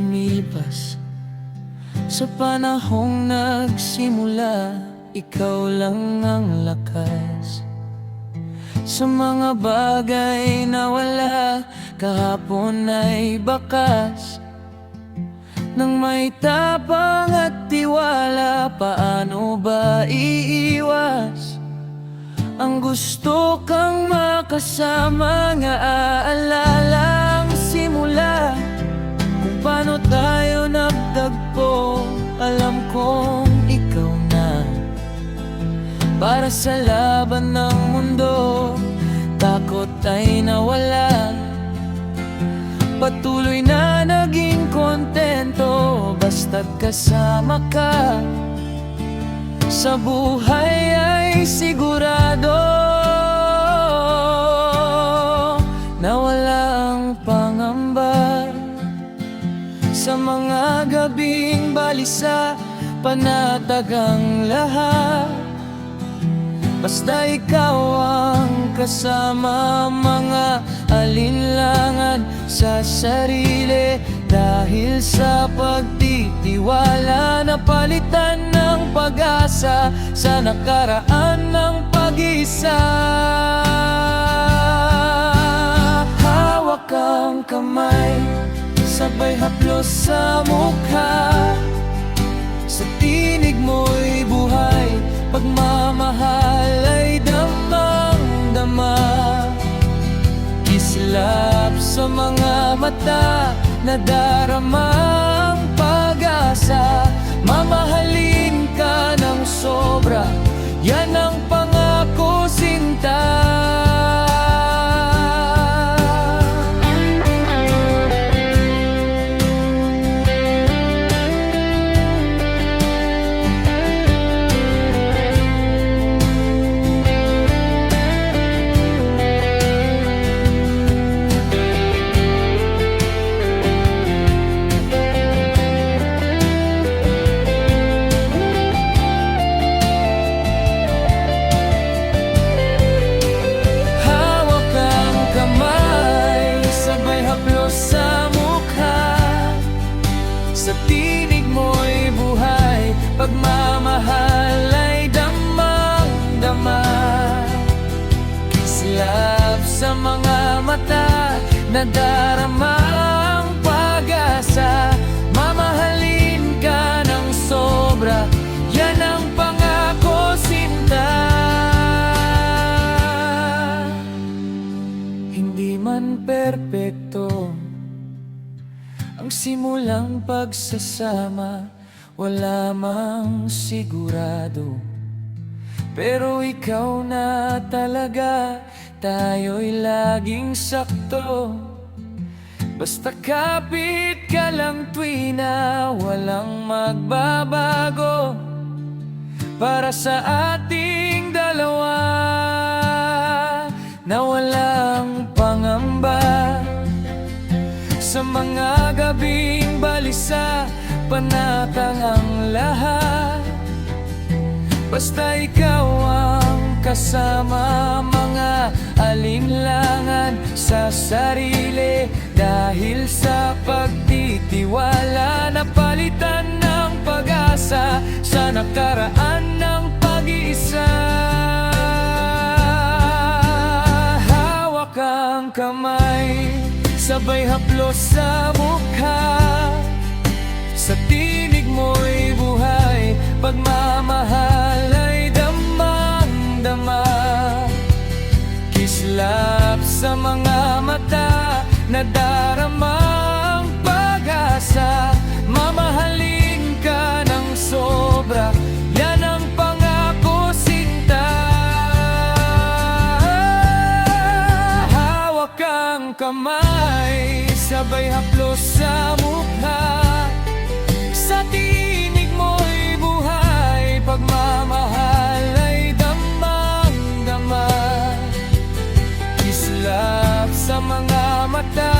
lumipas. Sa panahong nagsimula, ikaw lang ang lakas. Sa mga bagay na wala, kahapon ay bakas. Nang may tapang at tiwala, paano ba iiwas? Ang gusto kang makasama, nga aalalang simula. Kung paano tayo nagtagpo, alam kong ikaw na. Para sa laban ng mundo, takot ay nawala. Patuloy na naging kontento, basta't kasama ka. Sa buhay ay sigurado na walang pangamba. Sa mga gabing balisa, panatag ang lahat. Basta ikaw ang kasama, mga alinlangan sa sarili. Dahil sa pagtitiwala, napalitan ng pag-asa sa nakaraan ng pag-isa. Hawak ang kamay, sabay haplos sa mukha. Sa tinig mo'y buhay, pagmamahal ay damang-dama. Kislap sa mga mata, nadaramang pag-asa. Mamahalin ka ng sobra, yan ang pangako, sinta. Sa tinig mo'y buhay, pagmamahal ay damang-dama. Kislap sa mga mata, nadarama ang pag-asa. Mamahalin ka ng sobra, yan ang pangako, sinta. Hindi man perpekto ang simulang pagsasama, wala mang sigurado. Pero ikaw na talaga, tayo'y laging sakto. Basta kapit ka lang tuwi na walang magbabago. Para sa ating dalawa, na walang pangamba. Sa mga gabing balisa, panatang ang lahat. Basta ikaw ang kasama, mga alinlangan sa sarili. Dahil sa pagtitiwala, napalitan ng pag-asa sa nakaraan ng pag-iisa. Hawak ang kamay, sabay haplos sa mukha. Sa tinig mo'y buhay, pagmamahal ay damang-dama. Kislap sa mga mata, nadarama ang pag-asa. Mamahalin ka ng sobra, yan ang pangako, sinta. Hawak ang kamay, sabay haplos sa mukha. Sa tinig mo'y buhay, pagmamahal ay damang-dama. Kislap sa mga mata,